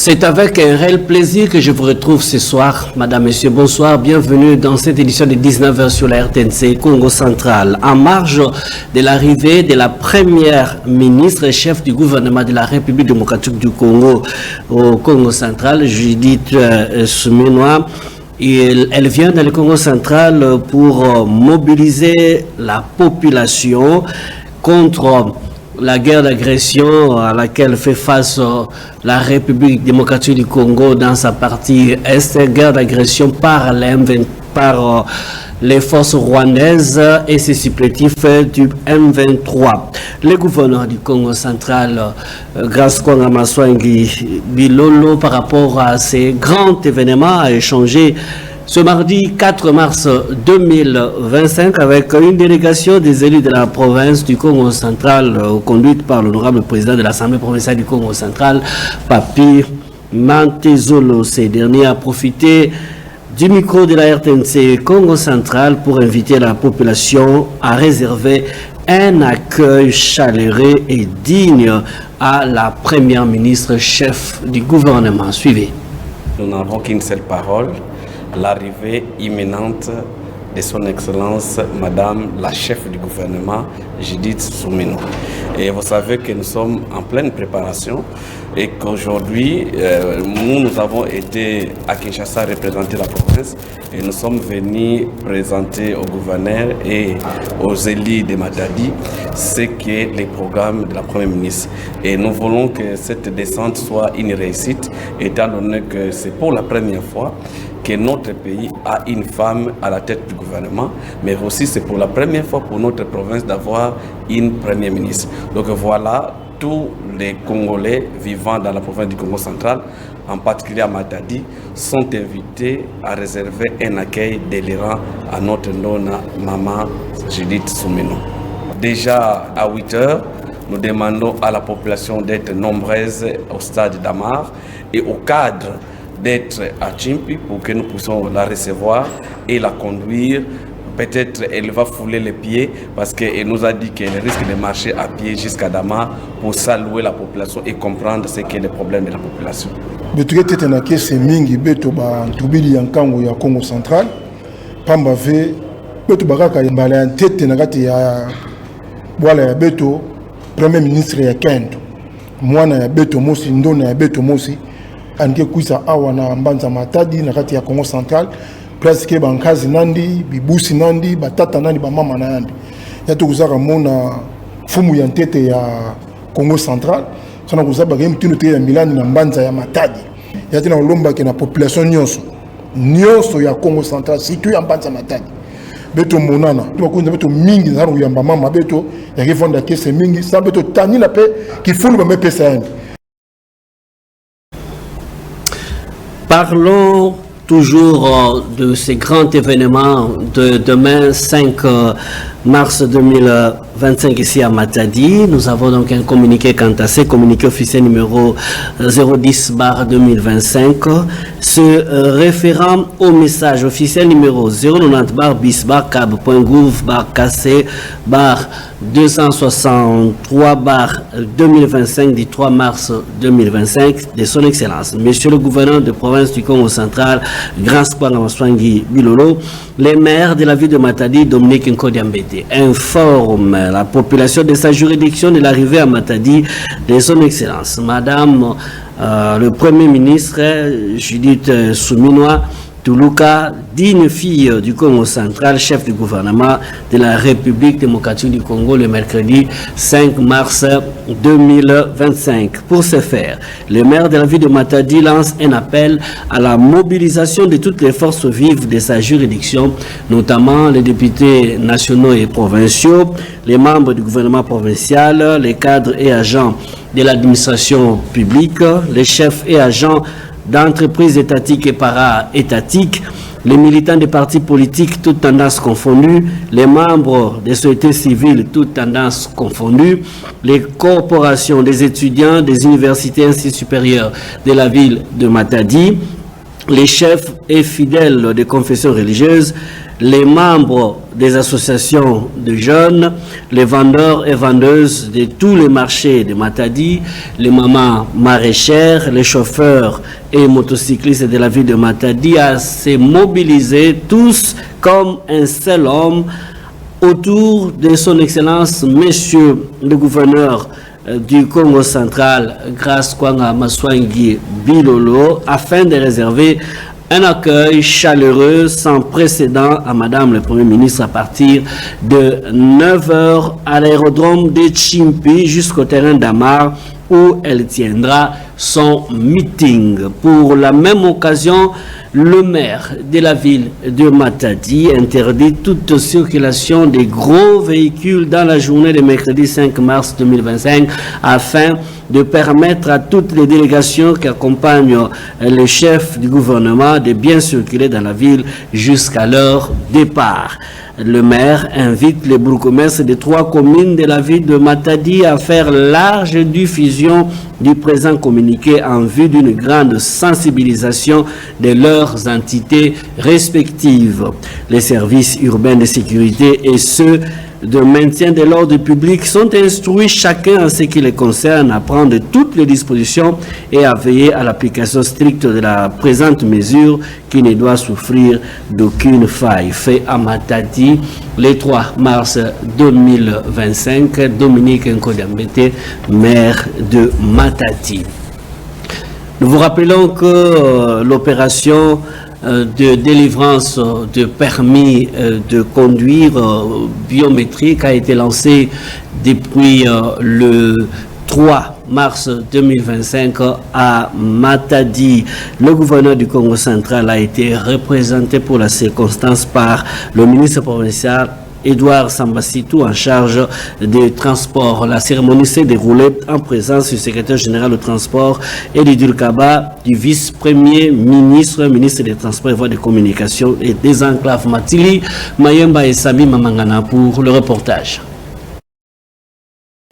C'est avec un réel plaisir que je vous retrouve ce soir. Madame, Monsieur, bonsoir. Bienvenue dans cette édition de 19h sur la RTNC Congo Central. En marge de l'arrivée de la première ministre et chef du gouvernement de la République démocratique du Congo au Congo Central, Judith Suminwa. Elle vient dans le Congo Central pour mobiliser la population contre la guerre d'agression à laquelle fait face la République démocratique du Congo dans sa partie est, guerre d'agression par les forces rwandaises et ses supplétifs du M23. Le gouverneur du Congo central, Grace Kwanga Maswangi Bilolo, par rapport à ces grands événements, a échangé ce mardi 4 mars 2025 avec une délégation des élus de la province du Congo central conduite par l'honorable président de l'Assemblée provinciale du Congo central, Papi Mantezolo. Ces derniers a profité du micro de la RTNC Congo central pour inviter la population à réserver un accueil chaleureux et digne à la première ministre chef du gouvernement. Suivez. Nous n'avons qu'une seule parole. L'arrivée imminente de son Excellence, Madame la chef du gouvernement, Judith Suminwa. Et vous savez que nous sommes en pleine préparation et qu'aujourd'hui, nous avons été à Kinshasa représenter la province et nous sommes venus présenter au gouverneur et aux élus de Matadi ce qu'est les programmes de la Première ministre. Et nous voulons que cette descente soit une réussite, étant donné que c'est pour la première fois que notre pays a une femme à la tête du gouvernement, mais aussi c'est pour la première fois pour notre province d'avoir une première ministre. Donc voilà, tous les Congolais vivant dans la province du Congo central, en particulier à Matadi, sont invités à réserver un accueil délirant à notre nonna maman Judith Suminwa. Déjà à 8 heures, nous demandons à la population d'être nombreuse au stade d'Amar et au cadre d'être à Chimpi pour que nous puissions la recevoir et la conduire. Peut-être elle va fouler les pieds parce qu'elle nous a dit qu'elle risque de marcher à pied jusqu'à Dama pour saluer la population et comprendre ce qu'est le problème de la population. Congo central pamba ve beto baraka mbala tete na kati ya bwala ya beto premier ministre ya Kento mwana ya beto mosi ndona ya beto mosi anke kuisa awa na mbanza Matadi na kati ya Congo central presque bankazi nandi bibusi nandi batata nandi bamama nandi yato kuzaka mona fumu ya ntete ya Congo central sana kuzaba game tino te ya Milani na mbanza ya Matadi yati na lomba ke na population nyonso ya Congo central situ ya mbanza Matadi beto monana tumakunza beto mingi na ru ya mama beto ya kifanda kese mingi sa beto tani la pe kifulu ba mepesa yani. Parlons toujours de ces grands événements de demain 5 mars 2025 ici à Matadi. Nous avons donc un communiqué quant à ce communiqué officiel numéro 010/2025 se référant au message officiel numéro 090/bis/cab.gouv/KC/263/2025 du 3 mars 2025 de son Excellence, Monsieur le gouverneur de province du Congo central, Grace Kwanga Maswangi Bilolo, les maires de la ville de Matadi, Dominique Nkodiambete, informe la population de sa juridiction de l'arrivée à Matadi de son Excellence, Madame le Premier ministre Judith Suminwa Tuluka, digne fille du Congo central, chef du gouvernement de la République démocratique du Congo le mercredi 5 mars 2025. Pour ce faire, le maire de la ville de Matadi lance un appel à la mobilisation de toutes les forces vives de sa juridiction, notamment les députés nationaux et provinciaux, les membres du gouvernement provincial, les cadres et agents de l'administration publique, les chefs et agents d'entreprises étatiques et para-étatiques, les militants des partis politiques, toutes tendances confondues, les membres des sociétés civiles, toutes tendances confondues, les corporations des étudiants des universités ainsi supérieures de la ville de Matadi, les chefs et fidèles des confessions religieuses, les membres des associations de jeunes, les vendeurs et vendeuses de tous les marchés de Matadi, les mamans maraîchères, les chauffeurs et motocyclistes de la ville de Matadi à se mobiliser tous comme un seul homme autour de son Excellence, Monsieur le gouverneur du Congo central, Grace Kwanga Maswangi Bilolo, afin de réserver un accueil chaleureux sans précédent à Madame le Premier ministre à partir de 9h à l'aérodrome de Chimpi jusqu'au terrain d'Amar où elle tiendra son meeting. Pour la même occasion, le maire de la ville de Matadi interdit toute circulation des gros véhicules dans la journée de mercredi 5 mars 2025 afin de permettre à toutes les délégations qui accompagnent le chef du gouvernement de bien circuler dans la ville jusqu'à leur départ. Le maire invite les bourgmestres des 3 communes de la ville de Matadi à faire large diffusion du présent communiqué en vue d'une grande sensibilisation de leurs entités respectives. Les services urbains de sécurité et ceux de maintien de l'ordre public sont instruits chacun en ce qui les concerne à prendre toutes les dispositions et à veiller à l'application stricte de la présente mesure qui ne doit souffrir d'aucune faille. Fait à Matadi le 3 mars 2025, Dominique Nkodambete, maire de Matadi. Nous vous rappelons que l'opération de délivrance de permis de conduire biométrique a été lancée depuis le 3 mars 2025 à Matadi. Le gouverneur du Congo central a été représenté pour la circonstance par le ministre provincial Edouard Sambasitou en charge des transports. La cérémonie s'est déroulée en présence du secrétaire général du transport et du Durkaba, du vice-premier ministre, ministre des Transports et voies de communication et des enclaves Matili, Mayemba et Sami Mamangana pour le reportage.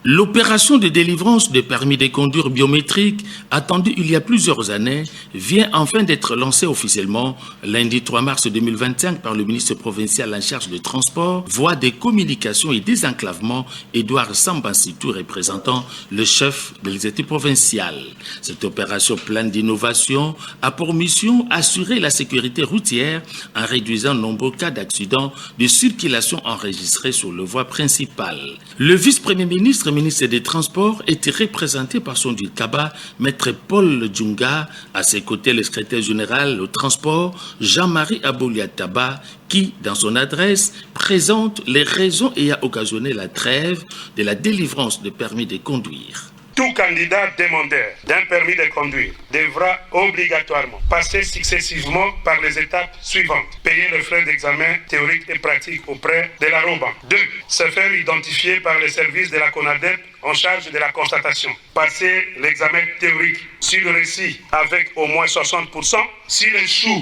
L'opération de délivrance de permis de conduire biométrique, attendue il y a plusieurs années, vient enfin d'être lancée officiellement lundi 3 mars 2025 par le ministre provincial en charge du transport, voie des communications et désenclavement, Edouard Sambasitou, représentant le chef de l'exécutif provincial. Cette opération pleine d'innovation a pour mission assurer la sécurité routière en réduisant nombreux cas d'accidents de circulation enregistrés sur le voie principale. Le vice-premier ministre des Transports était représenté par son Durkaba, maître Paul Djunga, à ses côtés le secrétaire général au transport, Jean-Marie Abouliataba, qui, dans son adresse, présente les raisons ayant occasionné la trêve de la délivrance de permis de conduire. Tout candidat demandeur d'un permis de conduire devra obligatoirement passer successivement par les étapes suivantes. Payer les frais d'examen théorique et pratique auprès de la ROBAN. 2. Se faire identifier par les services de la CONADEP en charge de la constatation. Passer l'examen théorique sur le récit avec au moins 60%. S'il échoue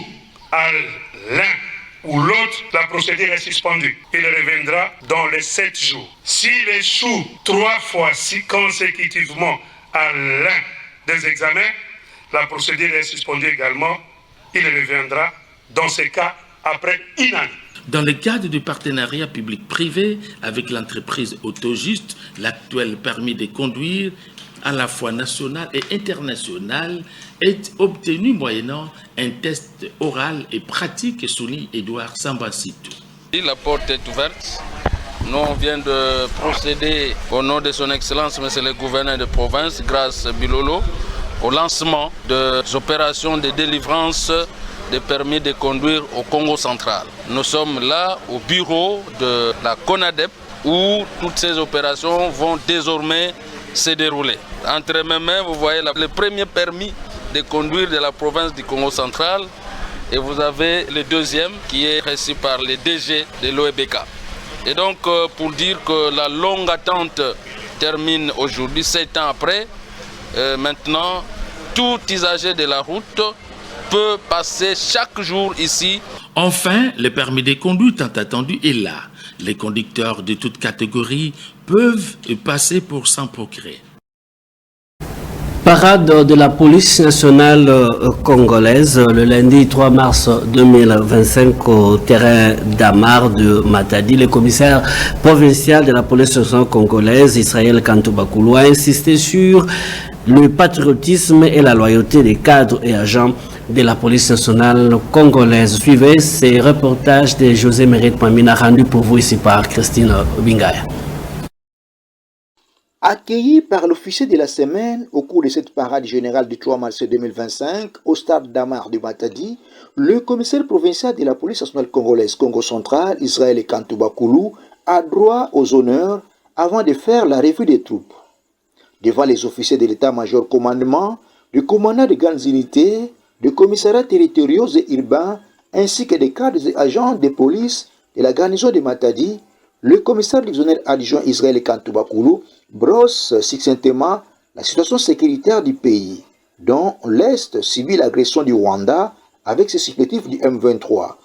à l'un ou l'autre, la procédure est suspendue. Il reviendra dans les 7 jours. S'il échoue 3 fois consécutivement à l'un des examens, la procédure est suspendue également. Il reviendra dans ces cas après une année. Dans le cadre du partenariat public-privé avec l'entreprise Autojuste, l'actuel permis de conduire à la fois national et international est obtenu moyennant un test oral et pratique, souligne Edouard Sambasitou. La porte est ouverte. Nous, on vient de procéder au nom de son Excellence, Monsieur le gouverneur de province, Grace Bilolo, au lancement des opérations de délivrance des permis de conduire au Congo central. Nous sommes là au bureau de la CONADEP où toutes ces opérations vont désormais se dérouler. Entre mes mains, vous voyez le premier permis de conduire de la province du Congo central et vous avez le deuxième qui est reçu par le DG de l'OEBK. Et donc, pour dire que la longue attente termine aujourd'hui, 7 ans après, maintenant, tout usager de la route peut passer chaque jour ici. Enfin, le permis de conduire tant attendu est là. Les conducteurs de toutes catégories peuvent passer pour s'en procurer. Parade de la police nationale congolaise le lundi 3 mars 2025 au terrain d'Amar de Matadi. Le commissaire provincial de la police nationale congolaise, Israël Kantou-Bakoulou, a insisté sur le patriotisme et la loyauté des cadres et agents de la police nationale congolaise. Suivez ces reportages de José Mérite Mamina rendu pour vous ici par Christine Bingaya. Accueilli par l'officier de la semaine au cours de cette parade générale du 3 mars 2025 au stade d'Amar de Matadi, le commissaire provincial de la police nationale congolaise Congo central, Israël Kantou-Bakoulou, a droit aux honneurs avant de faire la revue des troupes. Devant les officiers de l'état-major commandement, le commandant de grandes unités, des commissariats territoriaux et urbains, ainsi que des cadres et agents de police de la garnison de Matadi, le commissaire divisionnaire adjoint Israël Kantou-Bakoulou brosse succinctement la situation sécuritaire du pays, dont l'Est subit l'agression du Rwanda avec ses supplétifs du M23.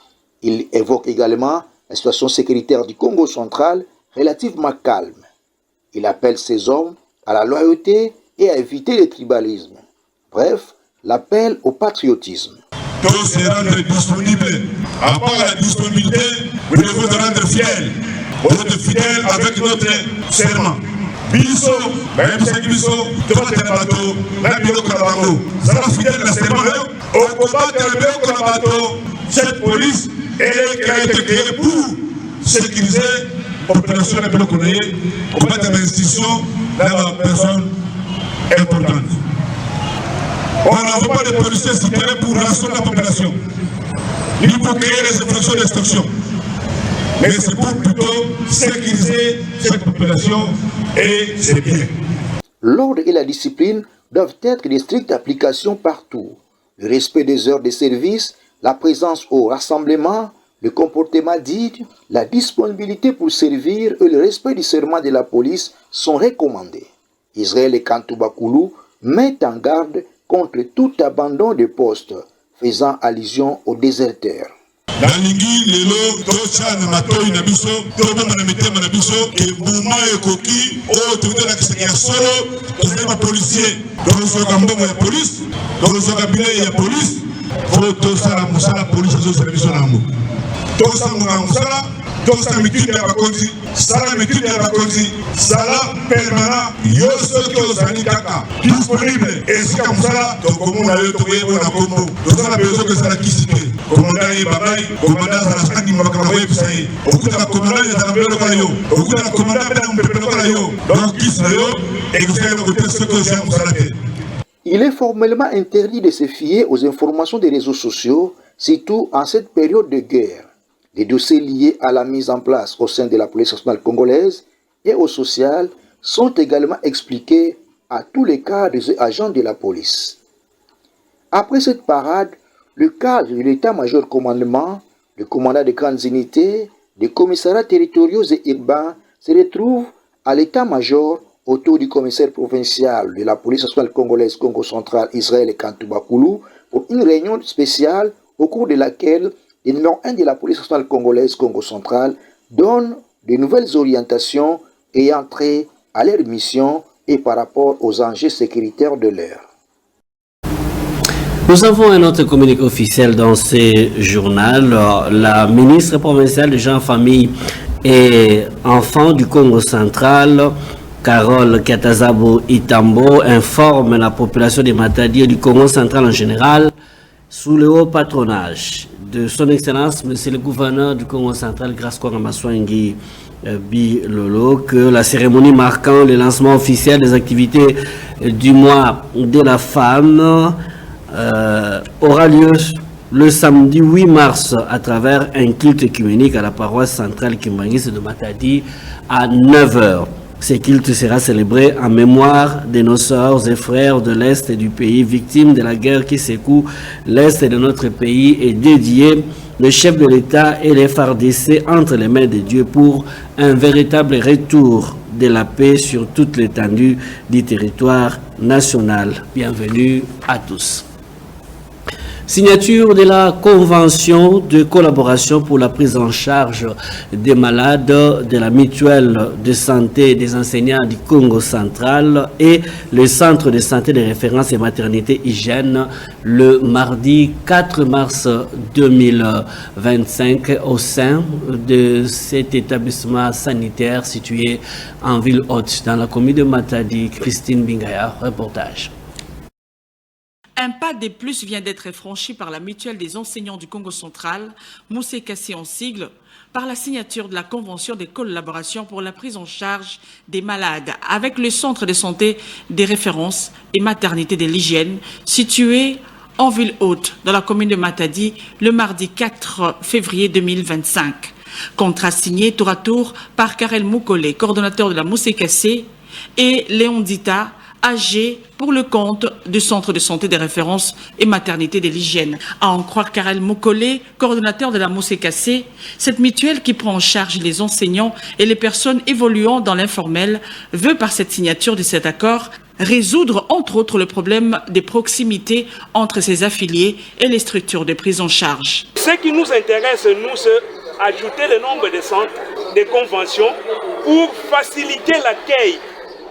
Il évoque également la situation sécuritaire du Congo central relativement calme. Il appelle ces hommes à la loyauté et à éviter le tribalisme. Bref, l'appel au patriotisme. Tous se rendre disponibles. À part la disponibilité, vous devez vous rendre fidèles. Vous êtes fidèles avec notre serment. Biso, même si Biso, tu vas te battre, même Bilo Kalabango. Ça va fidèle à la serment. Au combat de Bilo Kalabango, cette police, elle a été créée pour sécuriser la population de Bilo Kalabango, combattre l'institution de la personne importante. On n'a pas de policiers citoyens pour rassurer la population, ni pour créer des infractions d'instruction. Mais c'est pour plutôt sécuriser cette population et c'est bien. L'ordre et la discipline doivent être de stricte application partout. Le respect des heures de service, la présence au rassemblement, le comportement digne, la disponibilité pour servir et le respect du serment de la police sont recommandés. Israël Kantou-Bakoulou met en garde contre tout abandon de poste, faisant allusion aux déserteurs. Nalingi lelo tocha na matoi na biso to mama na mitema na biso ke muma ekoki o to de la kisanya solo to sema policier to soka mbongo ya police to soka bile ya police fo to sala musala police zo service nango to sanga musala to sa mitinde ya bakonzi sala mitinde ya bakonzi sala permanent yo soki ozali kaka disponible esika musala to komuna yo to yebo na kombo to sala bezo ke sala kisite komanda ye babai komanda sala sangi mabaka moye pisai okuta komanda ya tambelo kala yo okuta komanda bela mbepelo kala yo donc kisna yo et que c'est le côté ce que c'est musala te. Il est formellement interdit de se fier aux informations des réseaux sociaux, surtout en cette période de guerre. Les dossiers liés à la mise en place au sein de la police nationale congolaise et au social sont également expliqués à tous les cadres et agents de la police. Après cette parade, le cadre de l'état-major commandement, le commandant de grandes unités, des commissariats territoriaux et urbains se retrouve à l'état-major autour du commissaire provincial de la police nationale congolaise Congo central, Israël Kantou-Bakoulou, pour une réunion spéciale au cours de laquelle le numéro 1 de la police nationale congolaise Congo central donne de nouvelles orientations ayant trait à leur mission et par rapport aux enjeux sécuritaires de l'heure. Nous avons un autre communiqué officiel dans ce journal. La ministre provinciale des gens, famille et enfants du Congo central, Carole Katazabo Itambo, informe la population de Matadi et du Congo central en général sous le haut patronage de son Excellence, Monsieur le gouverneur du Congo central, Grascoa Maswangi Bilolo, que la cérémonie marquant le lancement officiel des activités du mois de la femme aura lieu le samedi 8 mars à travers un culte œcuménique à la paroisse centrale Kimbangis de Matadi à 9h. Ce culte sera célébré en mémoire de nos sœurs et frères de l'Est du pays victimes de la guerre qui secoue l'Est de notre pays et dédié le chef de l'État et les FARDC entre les mains de Dieu pour un véritable retour de la paix sur toute l'étendue du territoire national. Bienvenue à tous. Signature de la convention de collaboration pour la prise en charge des malades de la mutuelle de santé des enseignants du Congo central et le centre de santé de référence et maternité hygiène le mardi 4 mars 2025 au sein de cet établissement sanitaire situé en ville haute dans la commune de Matadi. Christine Bingaya, reportage. Un pas de plus vient d'être franchi par la mutuelle des enseignants du Congo central, Moussé Kassé en sigle, par la signature de la convention de collaboration pour la prise en charge des malades avec le centre de santé des références et maternité de l'hygiène situé en ville haute dans la commune de Matadi le mardi 4 février 2025. Contrat signé tour à tour par Karel Moukole, coordonnateur de la Moussé Kassé, et Léon Dita, âgé pour le compte du Centre de santé des références et maternité de l'hygiène. À en croire Karel Moukole, coordonnateur de la Moussé Kassé, cette mutuelle qui prend en charge les enseignants et les personnes évoluant dans l'informel veut par cette signature de cet accord résoudre entre autres le problème des proximités entre ses affiliés et les structures de prise en charge. Ce qui nous intéresse, nous, c'est ajouter le nombre de centres, de conventions pour faciliter l'accueil.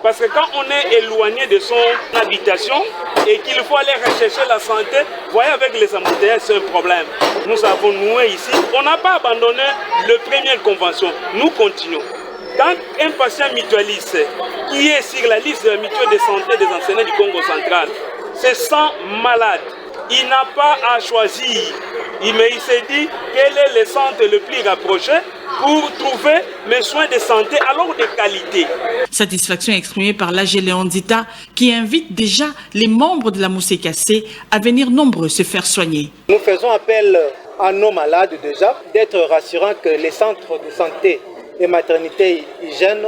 Parce que quand on est éloigné de son habitation et qu'il faut aller rechercher la santé, vous voyez, avec les embouteillages, c'est un problème. Nous avons noué ici. On n'a pas abandonné la première convention. Nous continuons. Quand un patient mutualiste qui est sur la liste de la mutuelle de santé des enseignants du Congo central se sent malade, il n'a pas à choisir. Mais il s'est dit quel est le centre le plus rapproché pour trouver mes soins de santé alors de qualité. Satisfaction exprimée par l'AG Léon Dita qui invite déjà les membres de la Moussé Kassé à venir nombreux se faire soigner. Nous faisons appel à nos malades déjà d'être rassurants que les centres de santé et maternité hygiène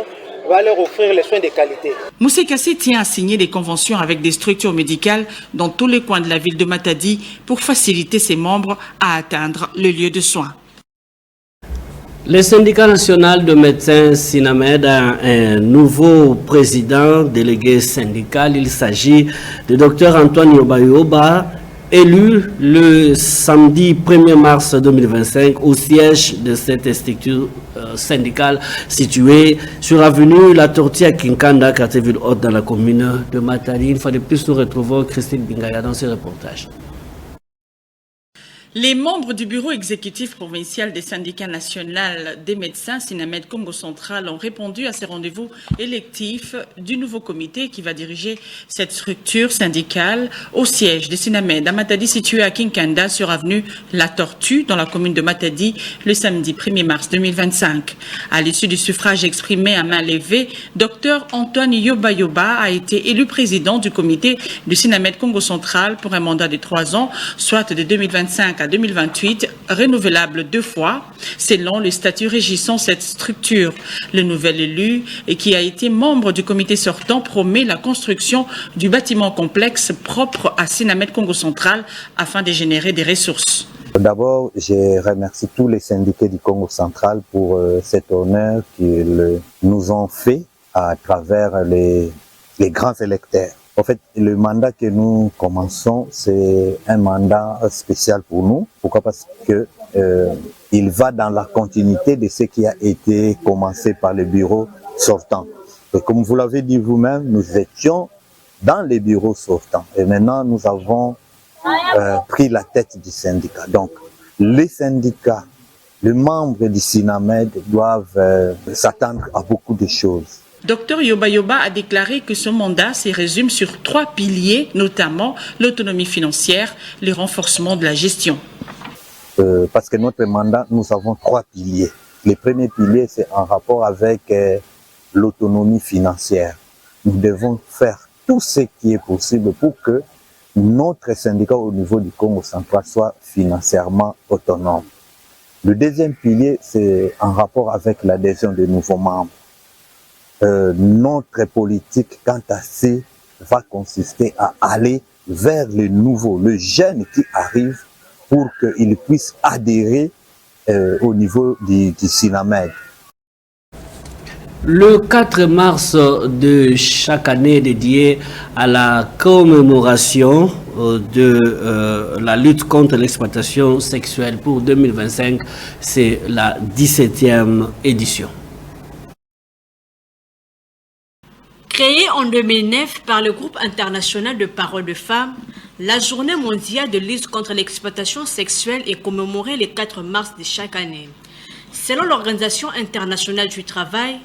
va leur offrir les soins de qualité. Moussé Kassé tient à signer des conventions avec des structures médicales dans tous les coins de la ville de Matadi pour faciliter ses membres à atteindre le lieu de soins. Le syndicat national de médecins Sinamed a un nouveau président délégué syndical. Il s'agit de Dr Antoine Yoba, élu le samedi 1er mars 2025 au siège de cette structure syndicale située sur avenue La Tortue à Kinkanda, quartier ville haute dans la commune de Matadi. Une fois de plus, nous retrouvons Christine Bingaya dans ce reportage. Les membres du bureau exécutif provincial des syndicats nationaux des médecins Sinamed Congo Central ont répondu à ces rendez-vous électifs du nouveau comité qui va diriger cette structure syndicale au siège de Sinamed à Matadi situé à Kinkanda sur avenue La Tortue dans la commune de Matadi le samedi 1er mars 2025. À l'issue du suffrage exprimé à main levée, Dr Antoine Yoba a été élu président du comité du Sinamed Congo Central pour un mandat de 3 ans, soit de 2025 à 2028, renouvelable 2 fois, selon le statut régissant cette structure. Le nouvel élu, et qui a été membre du comité sortant, promet la construction du bâtiment complexe propre à Sinamed Congo Central afin de générer des ressources. D'abord, je remercie tous les syndiqués du Congo Central pour cet honneur qu'ils nous ont fait à travers les grands électeurs. En fait, le mandat que nous commençons, c'est un mandat spécial pour nous. Pourquoi? Parce que il va dans la continuité de ce qui a été commencé par le bureau sortant. Et comme vous l'avez dit vous-même, nous étions dans les bureaux sortants. Et maintenant, nous avons pris la tête du syndicat. Donc, les syndicats, les membres du Sinamed doivent s'attendre à beaucoup de choses. Dr Yoba a déclaré que son mandat se résume sur 3 piliers, notamment l'autonomie financière, le renforcement de la gestion. Parce que notre mandat, nous avons 3 piliers. Le premier pilier, c'est en rapport avec l'autonomie financière. Nous devons faire tout ce qui est possible pour que notre syndicat au niveau du Congo central soit financièrement autonome. Le deuxième pilier, c'est en rapport avec l'adhésion de nouveaux membres. Notre politique, quant à ça, va consister à aller vers les nouveaux, les jeunes qui arrivent pour qu'ils puissent adhérer au niveau du Sinamed. Le 4 mars de chaque année dédié à la commémoration de la lutte contre l'exploitation sexuelle pour 2025. C'est la 17e édition. Créée en 2009 par le groupe international de parole de femmes, la journée mondiale de lutte contre l'exploitation sexuelle est commémorée le 4 mars de chaque année. Selon l'Organisation internationale du travail,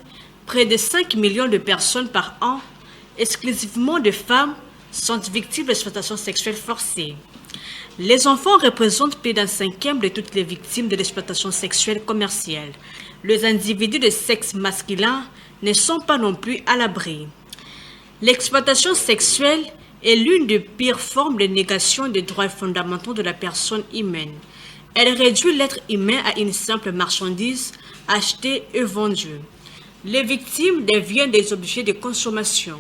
près de 5 millions de personnes par an, exclusivement de femmes, sont victimes d'exploitation sexuelle forcée. Les enfants représentent plus d'un cinquième de toutes les victimes de l'exploitation sexuelle commerciale. Les individus de sexe masculin ne sont pas non plus à l'abri. L'exploitation sexuelle est l'une des pires formes de négation des droits fondamentaux de la personne humaine. Elle réduit l'être humain à une simple marchandise achetée et vendue. Les victimes deviennent des objets de consommation.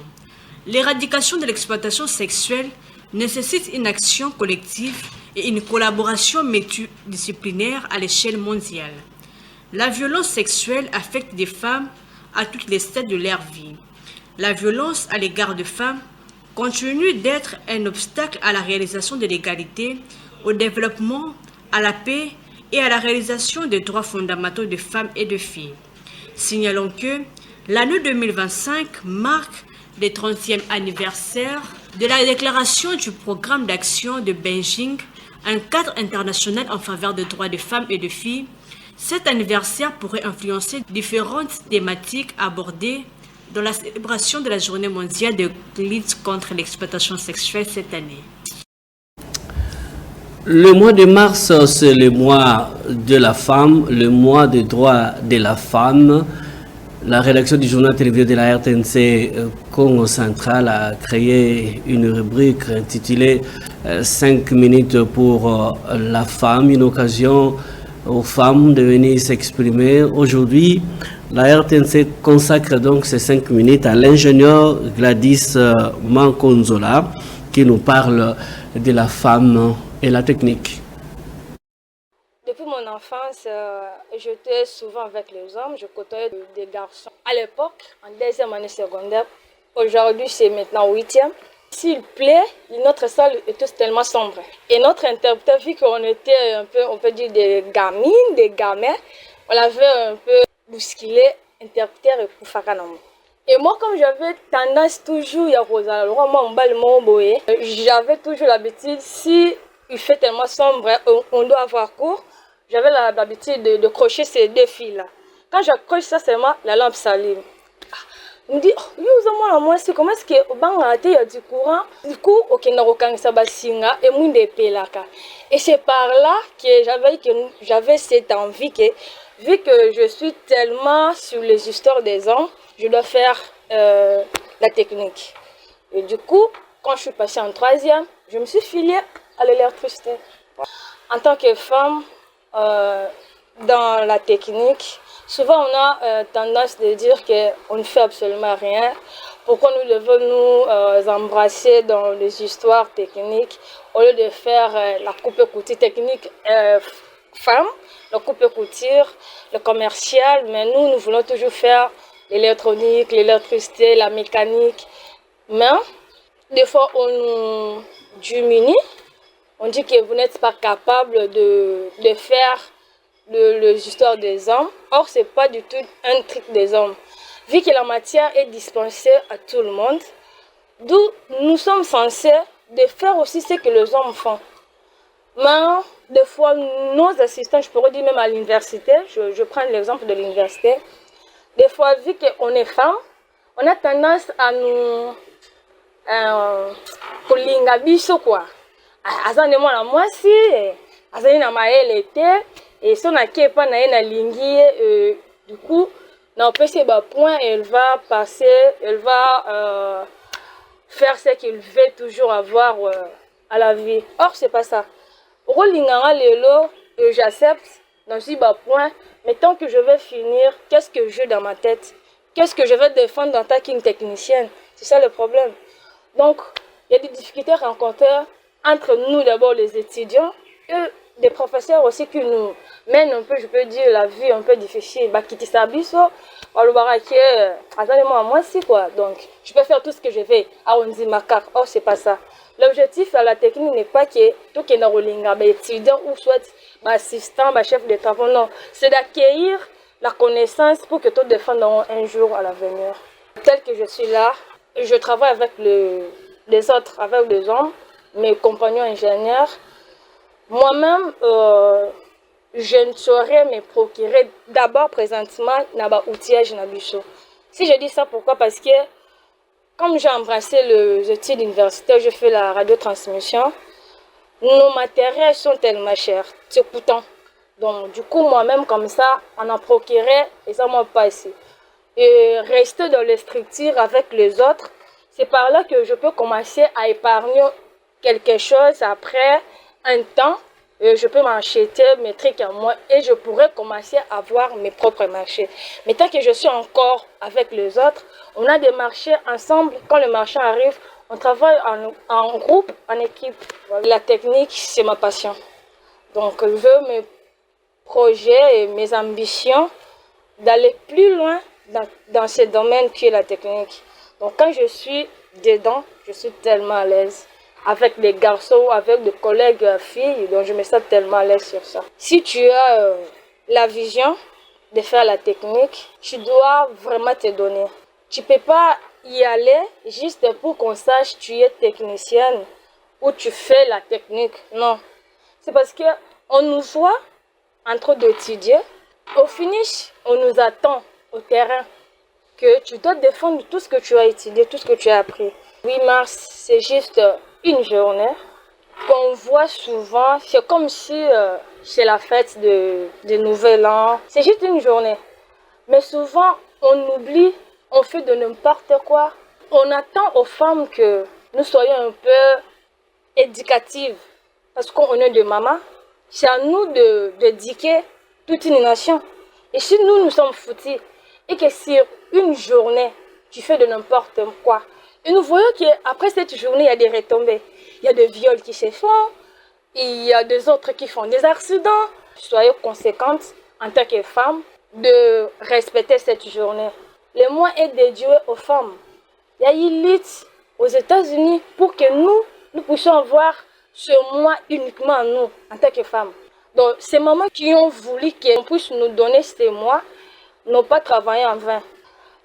L'éradication de l'exploitation sexuelle nécessite une action collective et une collaboration multidisciplinaire à l'échelle mondiale. La violence sexuelle affecte des femmes à toutes les stades de leur vie. La violence à l'égard des femmes continue d'être un obstacle à la réalisation de l'égalité, au développement, à la paix et à la réalisation des droits fondamentaux des femmes et des filles. Signalons que l'année 2025 marque le 30e anniversaire de la déclaration du programme d'action de Beijing, un cadre international en faveur des droits des femmes et des filles. Cet anniversaire pourrait influencer différentes thématiques abordées dans la célébration de la Journée mondiale de lutte contre l'exploitation sexuelle cette année. Le mois de mars, c'est le mois de la femme, le mois des droits de la femme. La rédaction du journal télévisé de la RTNC Congo Central a créé une rubrique intitulée 5 minutes pour la femme, une occasion aux femmes de venir s'exprimer. Aujourd'hui, la RTNC consacre donc ces 5 minutes à l'ingénieur Gladys Mankonzola qui nous parle de la femme et la technique. Depuis mon enfance, j'étais souvent avec les hommes, je côtoyais des garçons. À l'époque, en 2e année secondaire, aujourd'hui c'est maintenant 8e. S'il plaît, notre salle est tous tellement sombre. Et notre interprète, vu qu'on était un peu, on peut dire des gamines, des gamins, on l'avait un peu bousculé, interpréteur et Koufakanam. Et moi, comme j'avais tendance toujours, j'avais toujours l'habitude, si il fait tellement sombre, on doit avoir cours, j'avais l'habitude de crocher ces 2 fils-là. Quand j'accroche ça, seulement, la lampe s'allume. Il me dit, comment est-ce que il y a du courant? Du coup, et c'est par là que j'avais cette envie que, vu que je suis tellement sur les histoires des hommes, je dois faire la technique. Et du coup, quand je suis passée en 3e, je me suis filiée à l'électricité. En tant que femme, dans la technique, souvent on a tendance de dire qu'on ne fait absolument rien. Pourquoi nous devons nous embrasser dans les histoires techniques au lieu de faire la coupe-couture technique femme, la coupe-couture, le commercial, mais nous voulons toujours faire l'électronique, l'électricité, la mécanique. Mais des fois on nous diminue, on dit que vous n'êtes pas capable de faire les histoires des hommes. Or, ce n'est pas du tout un truc des hommes. Vu que la matière est dispensée à tout le monde, d'où nous sommes censés de faire aussi ce que les hommes font. Mais des fois, nos assistants, je pourrais dire même à l'université, je prends l'exemple de l'université, des fois, vu qu'on est femmes, on a tendance à nous kolingabiso quoi. Azane mwana mwasi, azane na maele te, et si on a pas na lingi, du coup, na PC ba point, elle va passer, elle va faire ce qu'il veut toujours avoir à la vie. Or c'est pas ça. Rolinganga lelo, j'accepte, dans ce bas point, mais tant que je vais finir, qu'est-ce que j'ai dans ma tête? Qu'est-ce que je vais défendre en tant qu'une technicienne? C'est ça le problème. Donc, il y a des difficultés rencontrées entre nous d'abord les étudiants et des professeurs aussi qui nous mènent un peu, je peux dire, la vie un peu difficile. Bah, qui t'issabiso, le baraké, attendez-moi, moi aussi quoi. Donc, je peux faire tout ce que je veux. Ah, on dit macaque. Oh, c'est pas ça. L'objectif à la technique n'est pas que tout qui est étudiant ou soit assistant, chef de travaux, non. C'est d'acquérir la connaissance pour que tout défende un jour à l'avenir. Tel que je suis là, je travaille avec les autres, avec les hommes, mes compagnons ingénieurs. Moi-même, je ne saurais me procurer d'abord présentement l'outillage Nabiso. Si je dis ça, pourquoi? Parce que comme j'ai embrassé les études universitaires, je fais la radiotransmission, nos matériels sont tellement chers, c'est coûtant. Donc du coup, moi-même comme ça, on en procurait et ça m'a pas ici. Et rester dans les structures avec les autres, c'est par là que je peux commencer à épargner quelque chose après un temps. Je peux m'acheter mes trucs à moi et je pourrais commencer à avoir mes propres marchés. Mais tant que je suis encore avec les autres, on a des marchés ensemble. Quand le marché arrive, on travaille en groupe, en équipe. La technique, c'est ma passion. Donc, je veux mes projets et mes ambitions d'aller plus loin dans ce domaine qui est la technique. Donc, quand je suis dedans, je suis tellement à l'aise. Avec les garçons, avec des collègues filles, donc je me sens tellement à l'aise sur ça. Si tu as la vision de faire la technique, tu dois vraiment te donner. Tu ne peux pas y aller juste pour qu'on sache que tu es technicienne ou tu fais la technique. Non. C'est parce qu'on nous voit en train d'étudier. Au finish, on nous attend au terrain que tu dois défendre tout ce que tu as étudié, tout ce que tu as appris. 8 mars, c'est juste une journée qu'on voit souvent. C'est comme si c'est la fête de Nouvel An. C'est juste une journée. Mais souvent, on oublie, on fait de n'importe quoi. On attend aux femmes que nous soyons un peu éducatives. Parce qu'on est de maman. C'est à nous d'éduquer toute une nation. Et si nous sommes foutus et que sur une journée, tu fais de n'importe quoi, et nous voyons qu'après cette journée, il y a des retombées. Il y a des viols qui se font, il y a des autres qui font des accidents. Soyez conséquentes en tant que femme de respecter cette journée. Le mois est dédié aux femmes. Il y a une lutte aux États-Unis pour que nous puissions avoir ce mois uniquement à nous, en tant que femmes. Donc, ces mamans qui ont voulu qu'on puisse nous donner ces mois n'ont pas travaillé en vain.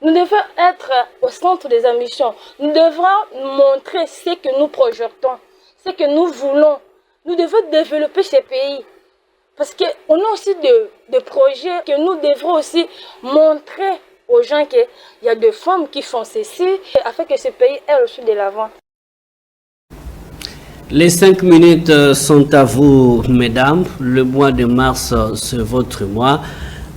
Nous devons être au centre des ambitions. Nous devons montrer ce que nous projetons, ce que nous voulons. Nous devons développer ces pays. Parce qu'on a aussi des projets que nous devrons aussi montrer aux gens qu'il y a des femmes qui font ceci, afin que ce pays aille aussi de l'avant. Les 5 minutes sont à vous, mesdames. Le mois de mars, c'est votre mois.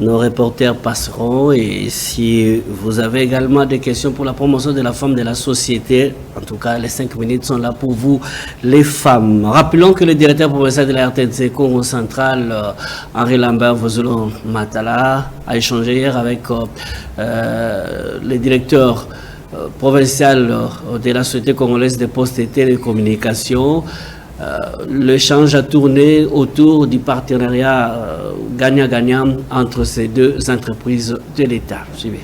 Nos reporters passeront et si vous avez également des questions pour la promotion de la femme de la société, en tout cas les 5 minutes sont là pour vous les femmes. Rappelons que le directeur provincial de la RTNC Congo Central, Henri Lambert Vozolo Matala, a échangé hier avec le directeur provincial de la Société congolaise des postes et télécommunications. L'échange a tourné autour du partenariat gagnant-gagnant entre ces deux entreprises de l'État. Suivez.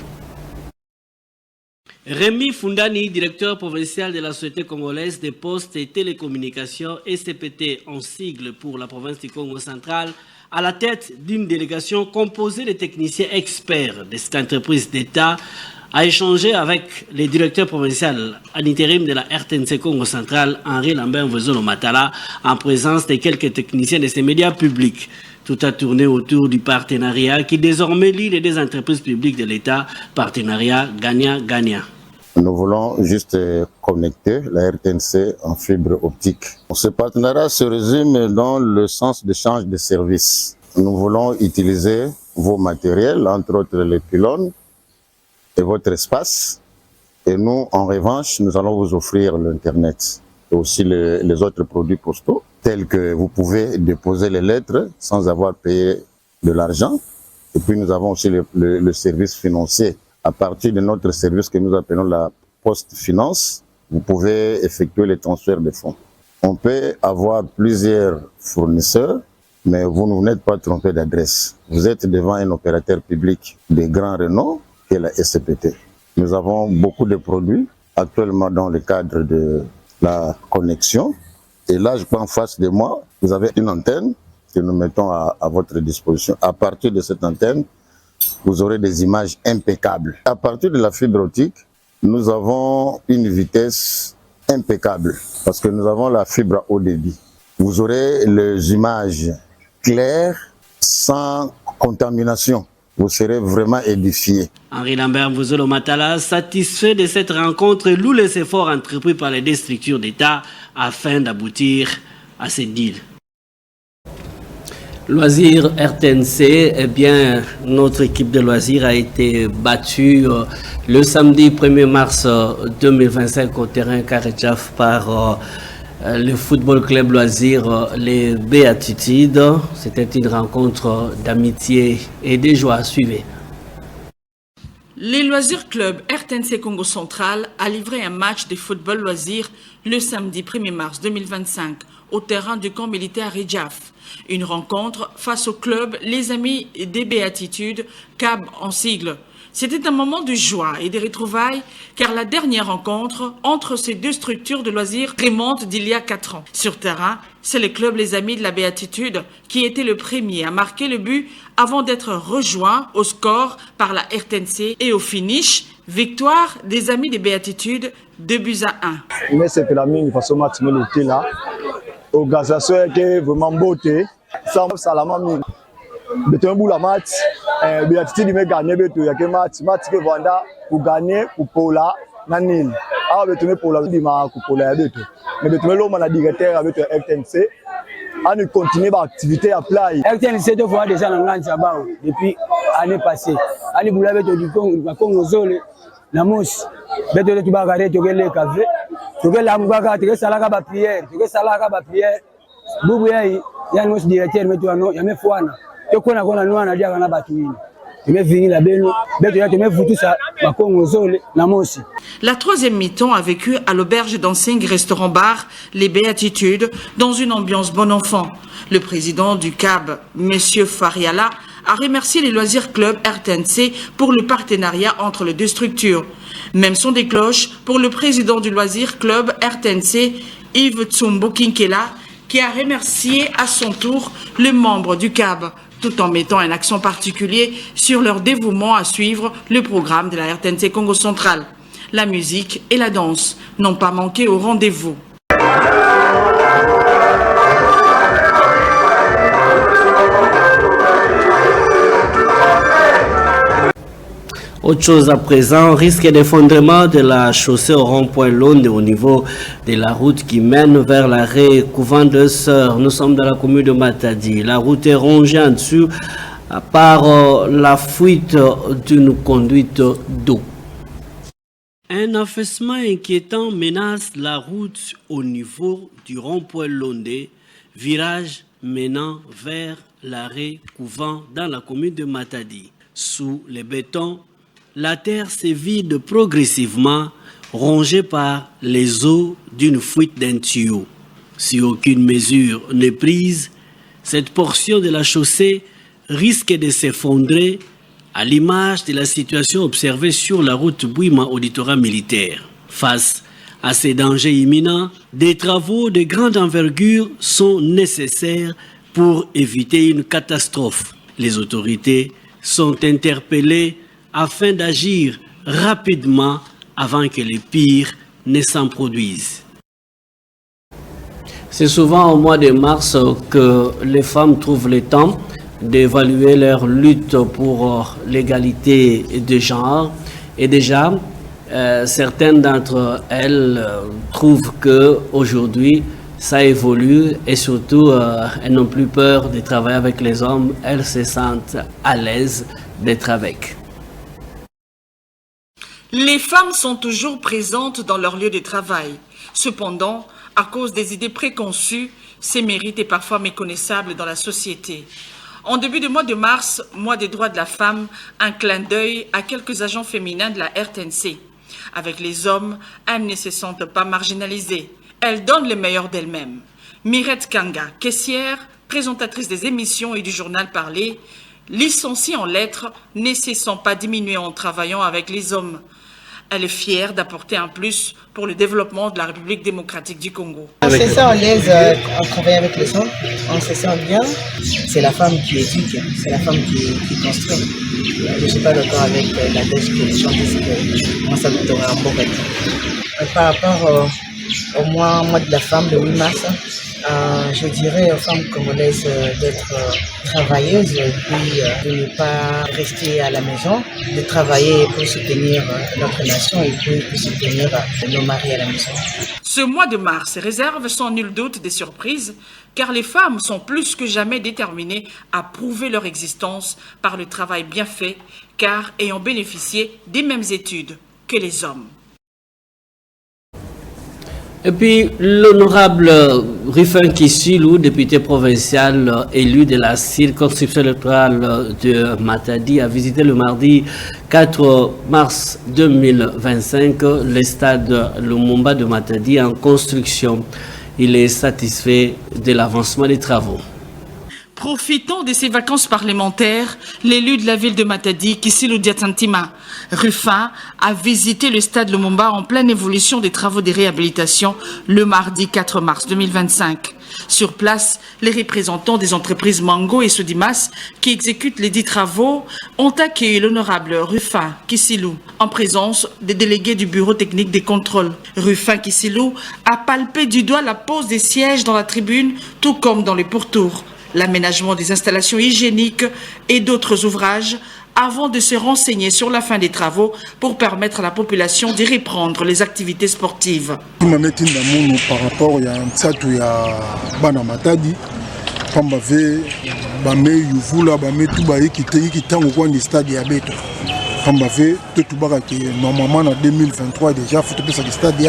Rémi Fundani, directeur provincial de la Société congolaise des postes et télécommunications, SCPT en sigle pour la province du Congo central, à la tête d'une délégation composée de techniciens experts de cette entreprise d'État, a échangé avec le directeur provincial en intérim de la RTNC Congo Central, Henri Lambert Vozolo Matala, en présence de quelques techniciens de ces médias publics. Tout a tourné autour du partenariat qui désormais lie les deux entreprises publiques de l'État, partenariat gagnant-gagnant. Nous voulons juste connecter la RTNC en fibre optique. Ce partenariat se résume dans le sens d'échange de services. Nous voulons utiliser vos matériels, entre autres les pylônes, et votre espace. Et nous, en revanche, nous allons vous offrir l'Internet et aussi les autres produits postaux, tels que vous pouvez déposer les lettres sans avoir payé de l'argent. Et puis nous avons aussi le service financier. À partir de notre service que nous appelons la Poste Finance, vous pouvez effectuer les transferts de fonds. On peut avoir plusieurs fournisseurs, mais vous n'êtes pas trompé d'adresse. Vous êtes devant un opérateur public de grand renom, qui est la SCPT. Nous avons beaucoup de produits actuellement dans le cadre de la connexion. Et là, je prends en face de moi, vous avez une antenne que nous mettons à votre disposition. À partir de cette antenne, vous aurez des images impeccables. À partir de la fibre optique, nous avons une vitesse impeccable parce que nous avons la fibre à haut débit. Vous aurez les images claires, sans contamination. Vous serez vraiment édifié. Henri Lambert Mvuzolo Matala, satisfait de cette rencontre, loue les efforts entrepris par les deux structures d'État afin d'aboutir à ces deals. Loisirs RTNC, eh bien, notre équipe de loisirs a été battue le samedi 1er mars 2025 au terrain Karetchaf par le Football Club Loisirs, les Béatitudes. C'était une rencontre d'amitié et de joie. Suivez. Les Loisirs Club RTNC Congo Central a livré un match de football loisirs le samedi 1er mars 2025 au terrain du camp militaire Rijaf. Une rencontre face au club Les Amis des Béatitudes, CAB en sigle. C'était un moment de joie et de retrouvailles car la dernière rencontre entre ces deux structures de loisirs remonte d'il y a 4 ans. Sur terrain, c'est le club Les Amis de la Béatitude qui était le premier à marquer le but avant d'être rejoint au score par la RTNC et au finish, victoire des Amis des Béatitudes 2-1. Mais c'est que la mine façon match là. Organisation est vraiment beauté. Ça salama mine. Beton bout la match. Béatitude me gagner beto ya que match que Vanda pour gagner pour Paula nanil. Ah beton pour la dima pour Paula beto. Mais beton lo mana directeur avec RTNC. On nous continue l'activité à play. RTNC deux fois déjà dans l'Anjabao depuis année passée. Ani boula beto du Congo Zole na mos. Beto tu bagare to gele café. Tu gele ambaga tu gele salaka ba prière, tu gele salaka ba prière. Bubu yai ya nos directeur meto ano ya mefuana. To kona no na dia kana batuini. La troisième mi-temps a vécu à l'auberge d'Ensing Restaurant-Bar Les Béatitudes dans une ambiance bon enfant. Le président du CAB, M. Fariala, a remercié les Loisirs Club RTNC pour le partenariat entre les deux structures. Même son des cloches pour le président du Loisir Club RTNC, Yves Tsumbo Kinkela, qui a remercié à son tour le membre du CAB, tout en mettant un accent particulier sur leur dévouement à suivre le programme de la RTNC Congo Central. La musique et la danse n'ont pas manqué au rendez-vous. Autre chose à présent, risque d'effondrement de la chaussée au rond-point Londe au niveau de la route qui mène vers l'arrêt Couvent de Sœurs. Nous sommes dans la commune de Matadi. La route est rongée en dessous par la fuite d'une conduite d'eau. Un affaissement inquiétant menace la route au niveau du rond-point Londe, virage menant vers l'arrêt Couvent dans la commune de Matadi. Sous les bétons, la terre se vide progressivement, rongée par les eaux d'une fuite d'un tuyau. Si aucune mesure n'est prise, cette portion de la chaussée risque de s'effondrer à l'image de la situation observée sur la route Bouima au littoral militaire. Face à ces dangers imminents, des travaux de grande envergure sont nécessaires pour éviter une catastrophe. Les autorités sont interpellées afin d'agir rapidement avant que les pires ne s'en produisent. C'est souvent au mois de mars que les femmes trouvent le temps d'évaluer leur lutte pour l'égalité de genre. Et déjà, certaines d'entre elles trouvent qu'aujourd'hui, ça évolue et surtout, elles n'ont plus peur de travailler avec les hommes. Elles se sentent à l'aise d'être avec. Les femmes sont toujours présentes dans leur lieu de travail. Cependant, à cause des idées préconçues, ces mérites est parfois méconnaissable dans la société. En début de mois de mars, mois des droits de la femme, un clin d'œil à quelques agents féminins de la RTNC. Avec les hommes, elles ne se sentent pas marginalisées. Elles donnent le meilleur d'elles-mêmes. Mirette Kanga, caissière, présentatrice des émissions et du journal Parler, licenciée en lettres, ne se sent pas diminuée en travaillant avec les hommes. Elle est fière d'apporter un plus pour le développement de la République démocratique du Congo. On se sent à l'aise à travailler avec les hommes, on se sent bien. C'est la femme qui éduque, c'est la femme qui construit. Je ne suis pas d'accord avec la thèse que les gens disent que moi ça me donnerait un bon rythme. Par rapport au mois de la femme, le 8 mars, je dirais aux femmes congolaises d'être travailleuses et puis de ne pas rester à la maison, de travailler pour soutenir notre nation et puis pour soutenir nos maris à la maison. Ce mois de mars réserve sans nul doute des surprises, car les femmes sont plus que jamais déterminées à prouver leur existence par le travail bien fait, car ayant bénéficié des mêmes études que les hommes. Et puis, l'honorable Rufin Kissilou, député provincial élu de la circonscription électorale de Matadi, a visité le mardi 4 mars 2025 le stade Lumumba de Matadi en construction. Il est satisfait de l'avancement des travaux. Profitant de ses vacances parlementaires, l'élu de la ville de Matadi, Kissilou Diatsantima Rufin, a visité le stade Lumumba en pleine évolution des travaux de réhabilitation le mardi 4 mars 2025. Sur place, les représentants des entreprises Mango et Sodimas qui exécutent les dits travaux ont accueilli l'honorable Rufin Kissilou en présence des délégués du bureau technique des contrôles. Rufin Kissilou a palpé du doigt la pose des sièges dans la tribune, tout comme dans les pourtours, l'aménagement des installations hygiéniques et d'autres ouvrages avant de se renseigner sur la fin des travaux pour permettre à la population d'y reprendre les activités sportives. Par rapport à Bana Matadi, normalement en 2023 déjà, il faut que le stade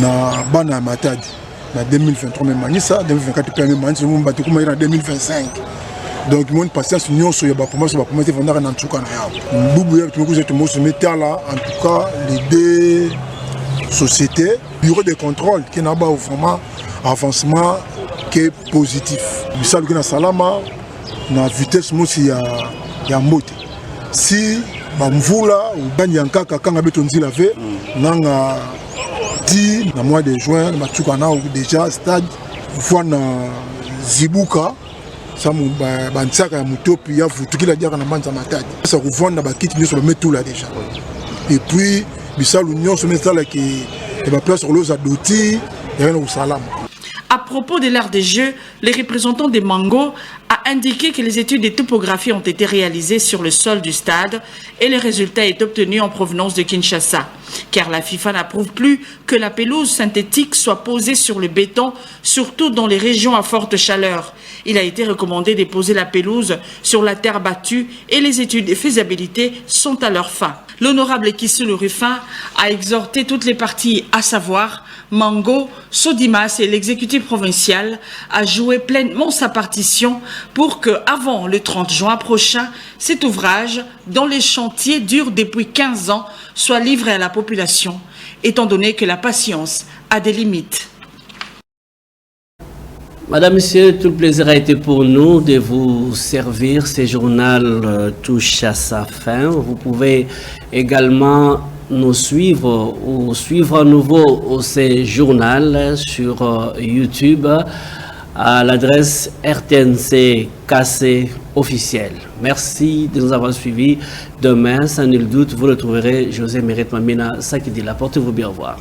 na Bana Matadi. En 2023, même année, ça, 2024, même année, on va en 2025. Donc, il y a une patience, il y a une en tout cas, les deux sociétés, bureau de contrôle, qui n'a pas vraiment avancement qui est positif. Il y a Salama, la vitesse, il y a moté. Si, Bamvula, ou Banyanka, quand on a besoin de laver, dans le mois de juin, déjà stade, na Zibuka, ça tout là déjà. Et puis, l'union se met là qui est place sur l'eau adouti et au salam. À propos de l'art des jeux, les représentants des Mango a indiqué que les études de topographie ont été réalisées sur le sol du stade et le résultat est obtenu en provenance de Kinshasa. Car la FIFA n'approuve plus que la pelouse synthétique soit posée sur le béton, surtout dans les régions à forte chaleur. Il a été recommandé de poser la pelouse sur la terre battue et les études de faisabilité sont à leur fin. L'honorable Kissilou Rufin a exhorté toutes les parties, à savoir Mango, Sodimas et l'exécutif provincial, à jouer pleinement sa partition pour que, avant le 30 juin prochain, cet ouvrage, dont les chantiers durent depuis 15 ans, soit livré à la population, étant donné que la patience a des limites. Madame, Monsieur, tout le plaisir a été pour nous de vous servir. Ce journal touche à sa fin. Vous pouvez également nous suivre ou suivre à nouveau ce journal sur YouTube à l'adresse RTNC KC officiel. Merci de nous avoir suivis. Demain, sans nul doute, vous retrouverez José Mérite Mamina Sakidi. Portez-vous bien, au revoir.